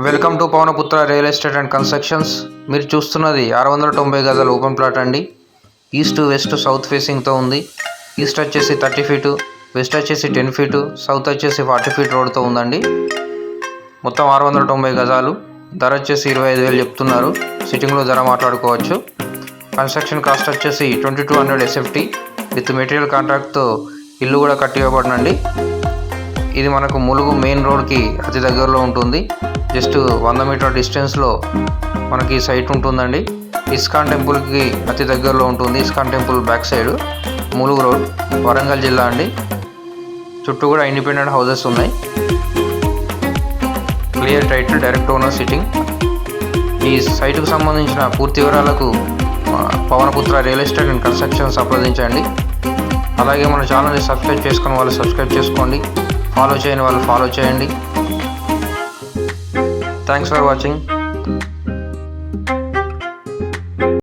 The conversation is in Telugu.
Welcome to Pawanputra real estate and constructions. మీరు చూస్తున్నది 690 గజాల ఓపెన్ ప్లాట్ అండి. ఈస్ట్ వెస్ట్ సౌత్ ఫేసింగ్తో ఉంది. ఈస్ట్ వచ్చేసి 30 ఫీటు, వెస్ట్ వచ్చేసి 10 ఫీటు, సౌత్ వచ్చేసి 40 ఫీట్ రోడ్తో ఉందండి. మొత్తం 690 గజాలు. ధర వచ్చేసి 25,000 చెప్తున్నారు. సిట్టింగ్లో ధర మాట్లాడుకోవచ్చు. కన్స్ట్రక్షన్ కాస్ట్ వచ్చేసి 2200 SFT విత్ మెటీరియల్ కాంట్రాక్ట్తో ఇల్లు కూడా కట్టి ఇవ్వబడినండి. ఇది మనకు ములుగు మెయిన్ రోడ్కి అతి దగ్గరలో ఉంటుంది. జస్ట్ 100 మీటర్ డిస్టెన్స్లో మనకి సైట్ ఉంటుందండి. ఇస్కాన్ టెంపుల్కి అతి దగ్గరలో ఉంటుంది. ISKCON temple back side Mulugu road, Warangal జిల్లా అండి. చుట్టూ కూడా ఇండిపెండెంట్ హౌసెస్ ఉన్నాయి. Clear title, direct owner sitting. ఈ సైట్కు సంబంధించిన పూర్తి వివరాలకు Pawanputra real estate and construction సంప్రదించండి. అలాగే మన ఛానల్ని సబ్స్క్రైబ్ చేసుకుని వాళ్ళు సబ్స్క్రైబ్ చేసుకోండి, ఫాలో చేయని వాళ్ళు ఫాలో చేయండి. Thanks for watching.